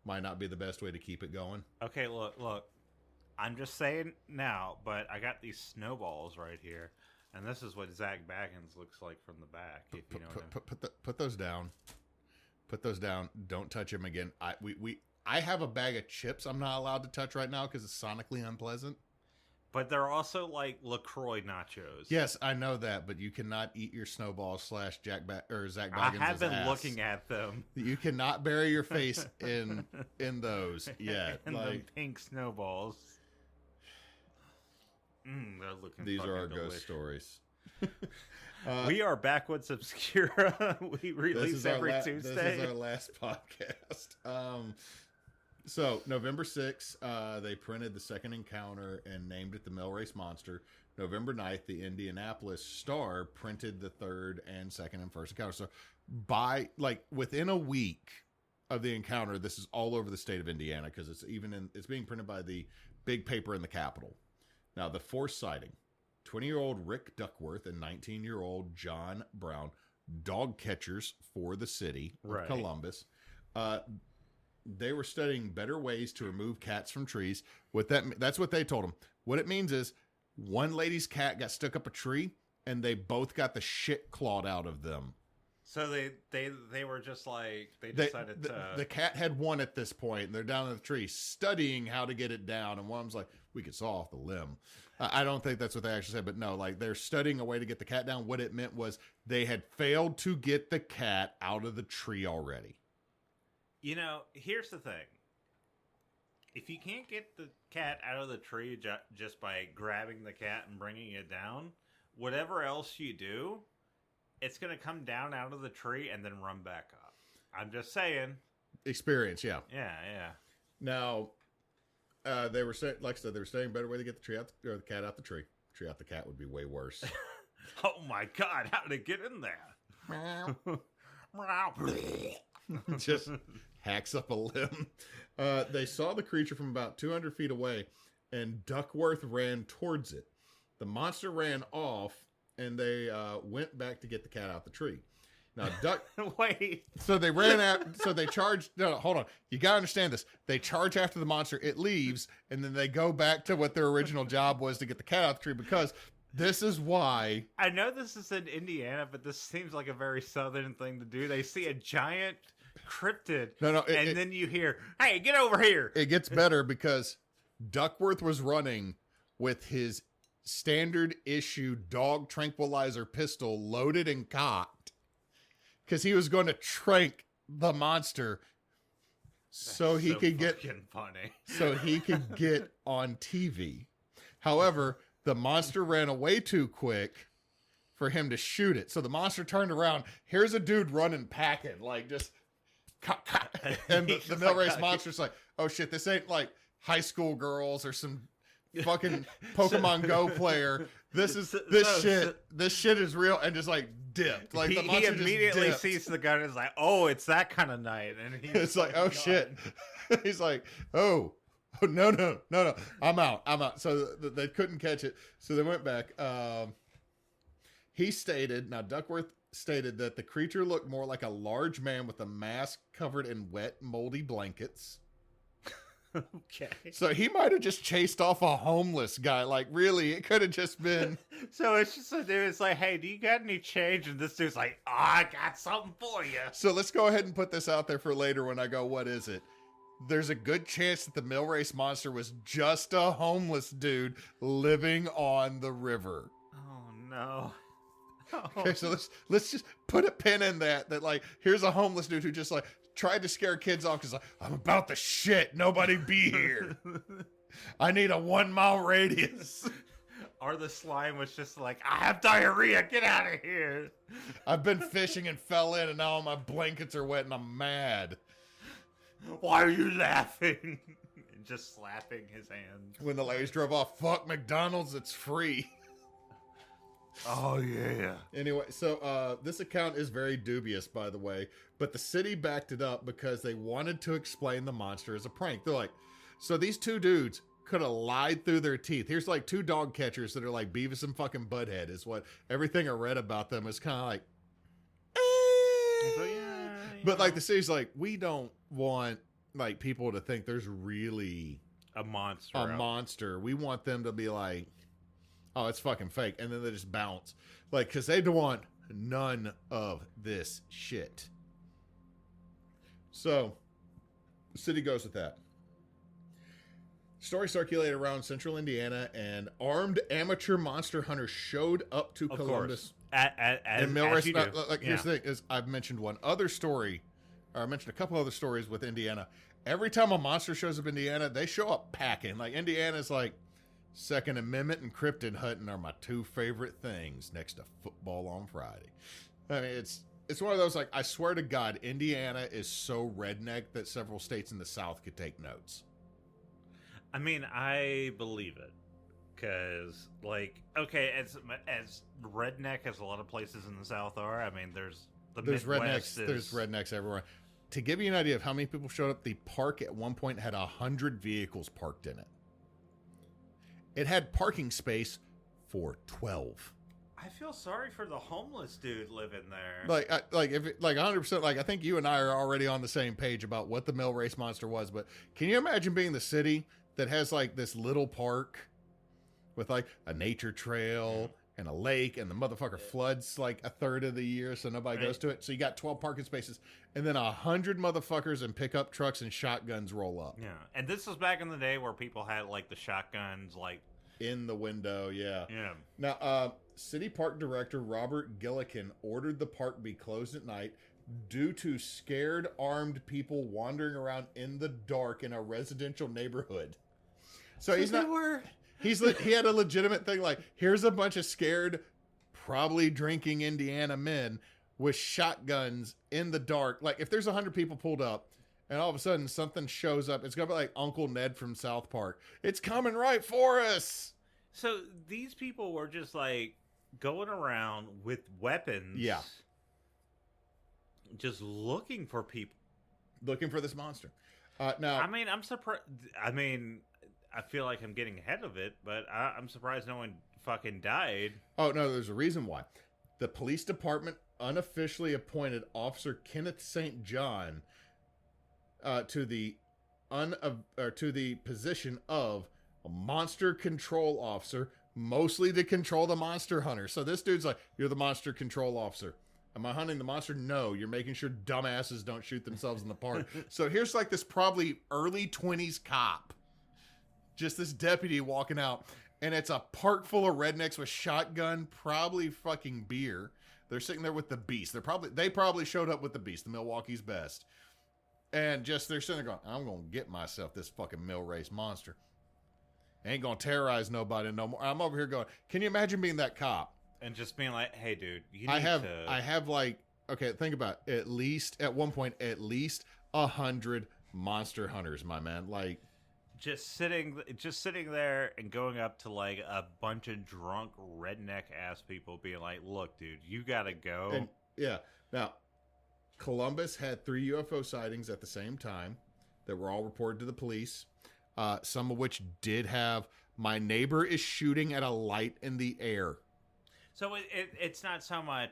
might not be the best way to keep it going. Okay, look. I'm just saying now, but I got these snowballs right here, and this is what Zach Baggins looks like from the back. If you know what I mean. Put those down. Put those down. Don't touch him again. I have a bag of chips I'm not allowed to touch right now because it's sonically unpleasant. But they're also like LaCroix nachos. Yes, I know that, but you cannot eat your snowball / Zach Baggins' I have been ass. looking at them. You cannot bury your face in those yet. And like, the pink snowballs. They're looking. These are our delicious. ghost stories. We are Backwoods Obscura. We release every Tuesday. This is our last podcast. So, November 6th, they printed the second encounter and named it the Millrace Monster. November 9th, the Indianapolis Star printed the third and second and first encounter. So, within a week of the encounter, this is all over the state of Indiana because it's being printed by the big paper in the Capitol. Now, the fourth sighting, 20-year-old Rick Duckworth and 19-year-old John Brown, dog catchers for the city of Columbus. They were studying better ways to remove cats from trees. That's what they told them. What it means is one lady's cat got stuck up a tree, and they both got the shit clawed out of them. So they were just like, they decided the cat had won at this point, and they're down in the tree studying how to get it down. And one of them's like, we could saw off the limb. I don't think that's what they actually said, but no, like they're studying a way to get the cat down. What it meant was they had failed to get the cat out of the tree already. You know, here's the thing. If you can't get the cat out of the tree just by grabbing the cat and bringing it down, whatever else you do, it's going to come down out of the tree and then run back up. I'm just saying. Experience, yeah. Yeah, yeah. Now, they were saying, like I said, they were saying better way to get the cat out the tree. Tree out the cat would be way worse. Oh my God! How did it get in there? Just hacks up a limb. They saw the creature from about 200 feet away, and Duckworth ran towards it. The monster ran off, and they went back to get the cat out the tree. Now, Wait. So they ran out. So they charged. No, hold on. You gotta understand this. They charge after the monster. It leaves, and then they go back to what their original job was to get the cat out the tree. Because this is why. I know this is in Indiana, but this seems like a very southern thing to do. They see a giant cryptid, and then you hear, "Hey, get over here!" It gets better because Duckworth was running with his standard issue dog tranquilizer pistol loaded and cocked. Because he was going to trank the monster so he could get funny. So he could get on TV. However, the monster ran away too quick for him to shoot it. So the monster turned around. Here's a dude running packing, like just and the Millrace monster's like, oh shit, this ain't like high school girls or some fucking Pokemon Go player. This shit is real, and just like dipped. Like the monster he immediately just sees the gun and is like, oh, it's that kind of night. And it's like, oh shit. He's like, oh no, I'm out. So they couldn't catch it. So they went back. Duckworth stated that the creature looked more like a large man with a mask covered in wet, moldy blankets. Okay. So he might have just chased off a homeless guy. Like, really, it could have just been. So it's just a dude. It's like, hey, do you got any change? And this dude's like, oh, I got something for you. So let's go ahead and put this out there for later when I go, what is it? There's a good chance that the Millrace monster was just a homeless dude living on the river. Oh, no. Okay, so let's just put a pin in that like, here's a homeless dude who just like tried to scare kids off because like, I'm about to shit. Nobody be here. I need a 1 mile radius. Or the slime was just like, I have diarrhea. Get out of here. I've been fishing and fell in, and now all my blankets are wet, and I'm mad. Why are you laughing? Just slapping his hand. When the ladies drove off, fuck McDonald's, it's free. Oh, yeah. Anyway, so this account is very dubious, by the way, but the city backed it up because they wanted to explain the monster as a prank. They're like, so these two dudes could have lied through their teeth. Here's like 2 dog catchers that are like Beavis and fucking Butthead is what everything I read about them is kind of like, So, yeah, but like the city's like, we don't want like people to think there's really a monster. We want them to be like, oh, it's fucking fake. And then they just bounce. Like, because they don't want none of this shit. So, the city goes with that. Story circulated around central Indiana, and armed amateur monster hunters showed up to Columbus. And Millrace. Here's the thing: is I've mentioned one other story, or I mentioned a couple other stories with Indiana. Every time a monster shows up in Indiana, they show up packing. Like Indiana's like, Second Amendment and cryptid hunting are my 2 favorite things next to football on Friday. I mean, it's one of those, like, I swear to God, Indiana is so redneck that several states in the South could take notes. I mean, I believe it. Because, like, okay, as redneck as a lot of places in the South are, I mean, there's Midwest rednecks. There's rednecks everywhere. To give you an idea of how many people showed up, the park at one point had 100 vehicles parked in it. It had parking space for 12. I feel sorry for the homeless dude living there. If 100%. Like, I think you and I are already on the same page about what the Millrace monster was. But can you imagine being the city that has like this little park with like a nature trail and a lake, and the motherfucker floods like a third of the year, so nobody goes to it. So you got 12 parking spaces, and then 100 motherfuckers in pickup trucks and shotguns roll up. Yeah, and this was back in the day where people had like the shotguns, like in the window. Yeah. Yeah. Now, city park director Robert Gillikin ordered the park be closed at night due to scared armed people wandering around in the dark in a residential neighborhood. So he's not. He had a legitimate thing like, here's a bunch of scared, probably drinking Indiana men with shotguns in the dark. Like, if there's 100 people pulled up and all of a sudden something shows up, it's going to be like Uncle Ned from South Park. It's coming right for us. So these people were just like going around with weapons. Yeah. Just looking for people. Looking for this monster. Now, I mean, I'm surprised. I mean, I feel like I'm getting ahead of it, but I'm surprised no one fucking died. Oh, no, there's a reason why. The police department unofficially appointed Officer Kenneth St. John to the position of a monster control officer, mostly to control the monster hunter. So this dude's like, you're the monster control officer. Am I hunting the monster? No, you're making sure dumbasses don't shoot themselves in the park. So here's like this probably early 20s cop. Just this deputy walking out. And it's a park full of rednecks with shotgun, probably fucking beer. They're sitting there with the beast. They probably showed up with the beast, the Milwaukee's best. And just they're sitting there going, I'm going to get myself this fucking Millrace monster. Ain't going to terrorize nobody no more. I'm over here going, can you imagine being that cop? And just being like, hey, dude, you need I have like, okay, think about it. At one point, at least 100 monster hunters, my man. Like, just sitting there and going up to like a bunch of drunk redneck ass people being like, look, dude, you gotta go. And, yeah. Now, Columbus had 3 UFO sightings at the same time that were all reported to the police. Some of which did have, my neighbor is shooting at a light in the air. So it's not so much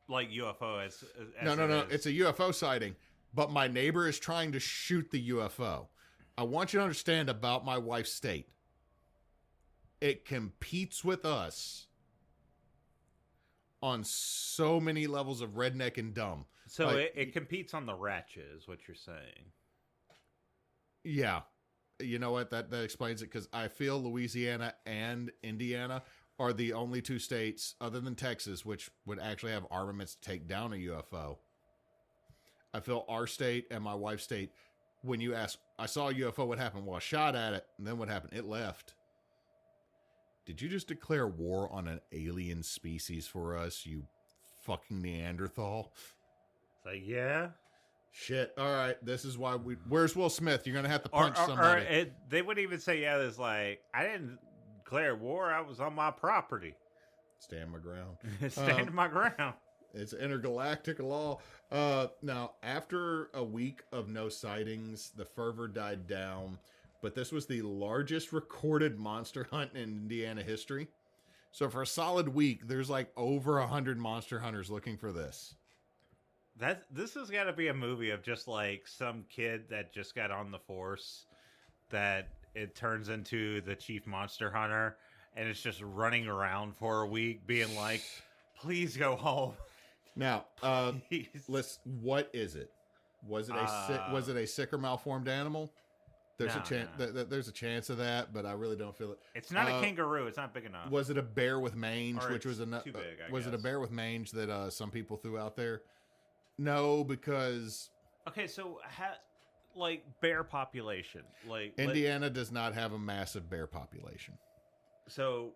like UFO as no. It's a UFO sighting, but my neighbor is trying to shoot the UFO. I want you to understand about my wife's state. It competes with us on so many levels of redneck and dumb. So like, it competes on the ratchet, is what you're saying. Yeah. You know what? That explains it, because I feel Louisiana and Indiana are the only 2 states, other than Texas, which would actually have armaments to take down a UFO. I feel our state and my wife's state, when you ask, I saw a UFO, what happened? Well, I shot at it, and then what happened? It left. Did you just declare war on an alien species for us, you fucking Neanderthal? It's like, yeah. Shit. All right. This is why where's Will Smith? You're going to have to punch somebody. They wouldn't even say, yeah, there's like, I didn't declare war. I was on my property. Stand my ground. Stand my ground. It's intergalactic law. Now, after a week of no sightings, the fervor died down, but this was the largest recorded monster hunt in Indiana history. So for a solid week, there's like over 100 monster hunters looking for this. This has got to be a movie of just like some kid that just got on the force that it turns into the chief monster hunter, and it's just running around for a week being like, please go home. Now, what is it? Was it a sick or malformed animal? There's a chance. There's a chance of that, but I really don't feel it. It's not a kangaroo. It's not big enough. Was it a bear with mange, which was enough? Too big, I was guess. it a bear with mange that some people threw out there? No, because okay, so like bear population, like Indiana does not have a massive bear population. So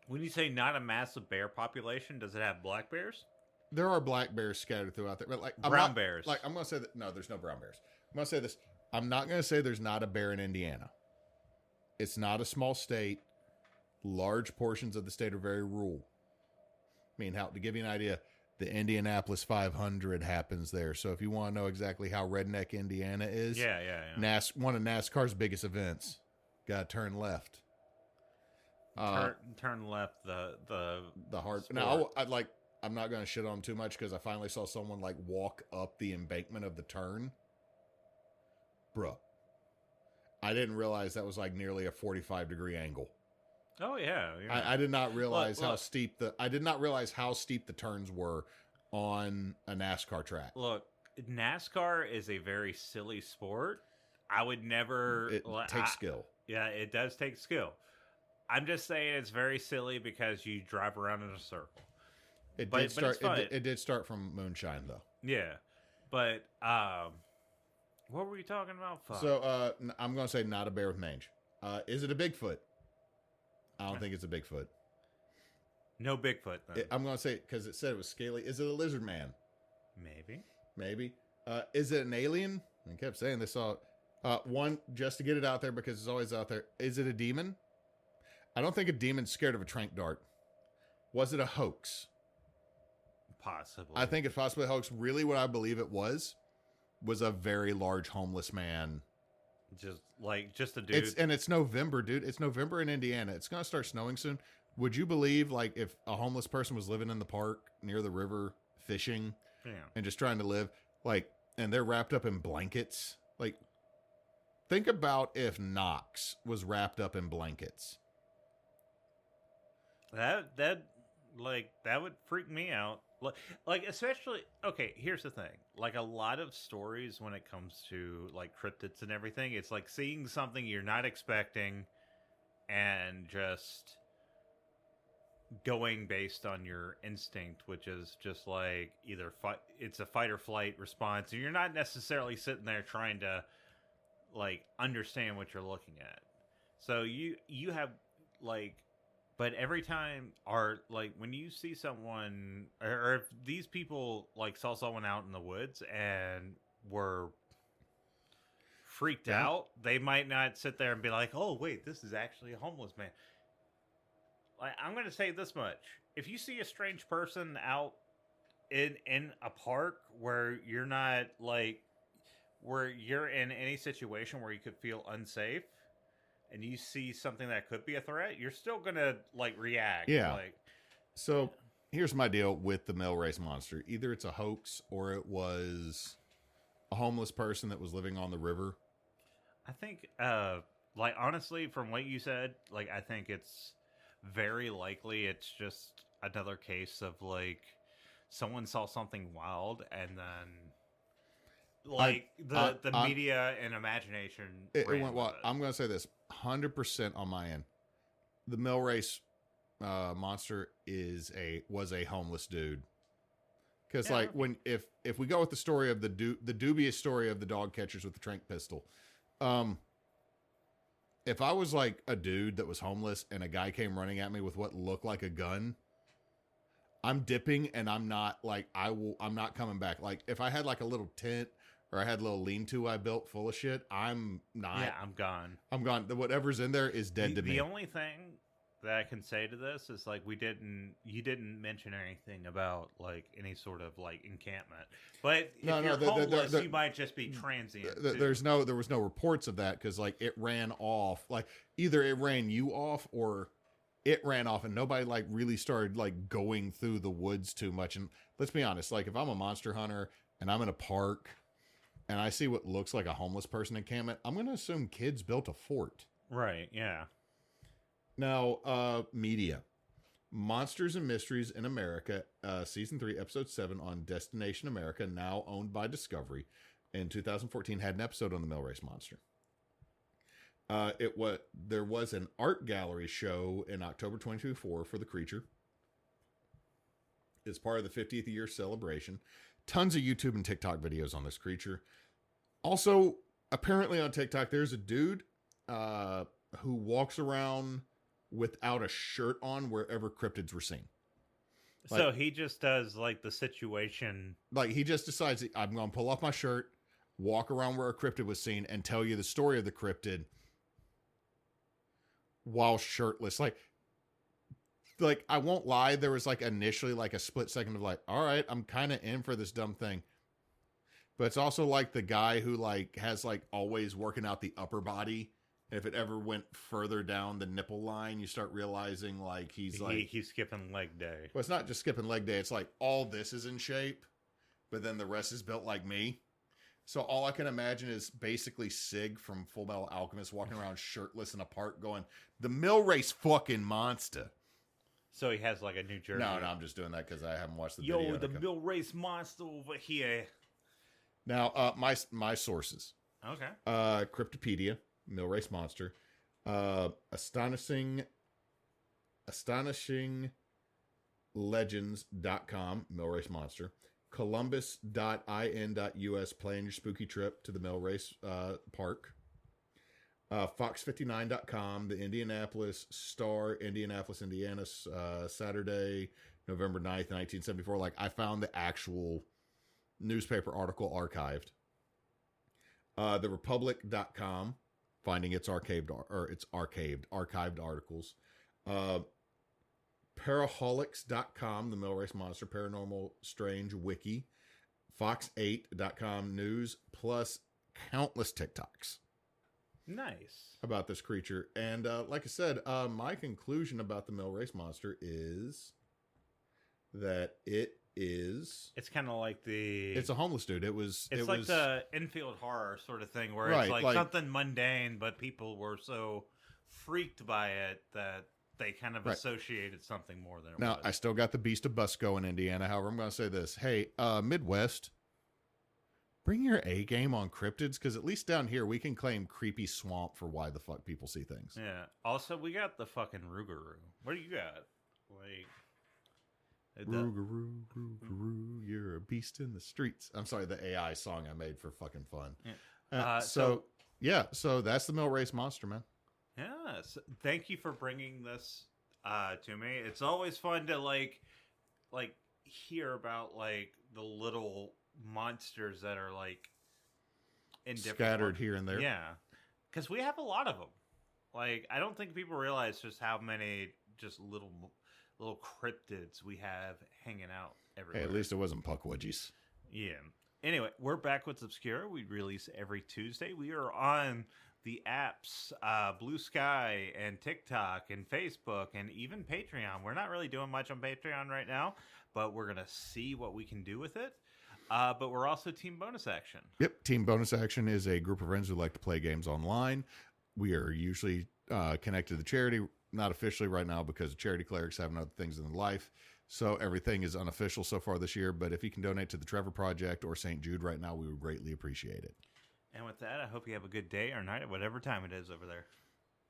when you say not a massive bear population, does it have black bears? There are black bears scattered throughout there, but like brown bears. Like I'm going to say that no, there's no brown bears. I'm going to say this. I'm not going to say there's not a bear in Indiana. It's not a small state. Large portions of the state are very rural. I mean, to give you an idea, the Indianapolis 500 happens there. So if you want to know exactly how redneck Indiana is, yeah. One of NASCAR's biggest events. Got to turn left. Turn left. The hard. sport. Now, I'm not going to shit on them too much because I finally saw someone like walk up the embankment of the turn. Bruh, I didn't realize that was like nearly a 45-degree angle. Oh yeah. I did not realize how steep the turns were on a NASCAR track. Look, NASCAR is a very silly sport. I would never. It takes skill. Yeah, it does take skill. I'm just saying it's very silly because you drive around in a circle. It But did start. it's fun. It did start from moonshine, though. Yeah, but what were you talking about? Fuck. So I'm going to say not a bear with mange. Is it a Bigfoot? I don't think it's a Bigfoot. No Bigfoot, then. I'm going to say, because it said it was scaly. Is it a lizard man? Maybe. Is it an alien? I kept saying they saw one, just to get it out there because it's always out there. Is it a demon? I don't think a demon's scared of a trank dart. Was it a hoax? Possibly. I think it's possibly a hoax. Really, what I believe it was a very large homeless man. Just a dude. It's November, dude. It's November in Indiana. It's gonna start snowing soon. Would you believe, like, if a homeless person was living in the park near the river fishing and just trying to live, like, and they're wrapped up in blankets? Like, think about if Knox was wrapped up in blankets. That would freak me out. Like, especially, okay, here's the thing. Like, a lot of stories when it comes to, like, cryptids and everything, it's like seeing something you're not expecting and just going based on your instinct, which is just like either it's a fight or flight response, and you're not necessarily sitting there trying to, like, understand what you're looking at. So you have, like, but every time when you see someone, or if these people, like, saw someone out in the woods and were freaked out, they might not sit there and be like, oh, wait, this is actually a homeless man. Like, I'm going to say this much. If you see a strange person out in a park where you're not, like, where you're in any situation where you could feel unsafe, and you see something that could be a threat, you're still gonna, like, react. Yeah. Like, so here's my deal with the Millrace monster. Either it's a hoax or it was a homeless person that was living on the river. I think, like, honestly, from what you said, like, I think it's very likely it's just another case of, like, someone saw something wild and then, like, the media and imagination it went wild. I'm going to say this 100% on my end. The Millrace monster was a homeless dude. Because, like, if we go with the story of the dubious story of the dog catchers with the trank pistol, if I was, like, a dude that was homeless and a guy came running at me with what looked like a gun, I'm dipping and I'm not, like, I'm not coming back. Like, if I had, like, a little tent or I had a little lean-to I built full of shit, I'm not. Yeah, I'm gone. I'm gone. Whatever's in there is dead to me. The only thing that I can say to this is, like, you didn't mention anything about, like, any sort of, like, encampment. But if you're homeless, you might just be transient. There was no reports of that because, like, it ran off. Like, either it ran you off or it ran off, and nobody, like, really started, like, going through the woods too much. And let's be honest, like, if I'm a monster hunter and I'm in a park and I see what looks like a homeless person encampment, I'm going to assume kids built a fort. Right, yeah. Now, media. Monsters and Mysteries in America, Season 3, Episode 7 on Destination America, now owned by Discovery, in 2014 had an episode on the Millrace Monster. There was an art gallery show in October 2024 for the creature. It's part of the 50th year celebration. Tons of YouTube and TikTok videos on this creature. Also, apparently on TikTok, there's a dude who walks around without a shirt on wherever cryptids were seen. Like, so he just does, like, the situation. Like, he just decides, I'm going to pull off my shirt, walk around where a cryptid was seen, and tell you the story of the cryptid while shirtless. Like I won't lie, there was, like, initially, like, a split second of, like, all right, I'm kind of in for this dumb thing. But it's also like the guy who, like, has, like, always working out the upper body. If it ever went further down the nipple line, you start realizing, like, he's skipping leg day. Well, it's not just skipping leg day. It's like all this is in shape, but then the rest is built like me. So all I can imagine is basically Sig from Full Metal Alchemist walking around shirtless in a park going, the Millrace fucking monster. So he has, like, a New Jersey. No, I'm just doing that because I haven't watched the video. Yo, the Millrace monster over here. Now, my sources. Okay. Cryptopedia. Millrace monster, astonishing AstonishingLegends.com, Millrace Monster. Columbus.in.us, plan your spooky trip to the Millrace Park. Fox59.com, the Indianapolis Star, Indianapolis, Indiana, Saturday, November 9th, 1974. Like, I found the actual newspaper article archived. TheRepublic.com, finding its archived articles. Paraholics.com, the Millrace Monster Paranormal Strange Wiki. Fox8.com news, plus countless TikToks. Nice. About this creature. And like I said, my conclusion about the Millrace Monster is that it's kind of like it's a homeless dude. It's like the infield horror sort of thing where right, it's like something mundane, but people were so freaked by it that they kind of associated something more than it now, was. I still got the Beast of Busco in Indiana. However, I'm going to say this. Hey, Midwest, bring your A game on cryptids, because at least down here we can claim creepy swamp for why the fuck people see things. Yeah. Also, we got the fucking Rougarou. What do you got? Like, Rougarou, you're a beast in the streets. I'm sorry, the AI song I made for fucking fun. Yeah. So that's the Millrace Monster, man. Yes. Thank you for bringing this to me. It's always fun to like hear about like the little monsters that are like in scattered here and there. Yeah, because we have a lot of them. Like, I don't think people realize just how many just little cryptids we have hanging out everywhere. Hey, at least it wasn't Puckwudgies. Yeah. Anyway, we're Backwoods Obscura. We release every Tuesday. We are on the apps, Blue Sky and TikTok and Facebook and even Patreon. We're not really doing much on Patreon right now, but we're going to see what we can do with it. But we're also Team Bonus Action. Yep. Team Bonus Action is a group of friends who like to play games online. We are usually connected to charity, not officially right now because the charity clerics have other things in their life. So everything is unofficial so far this year. But if you can donate to the Trevor Project or St. Jude right now, we would greatly appreciate it. And with that, I hope you have a good day or night at whatever time it is over there.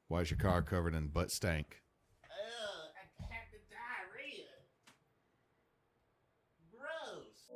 Why is your car covered in butt stank? I have the diarrhea. Gross.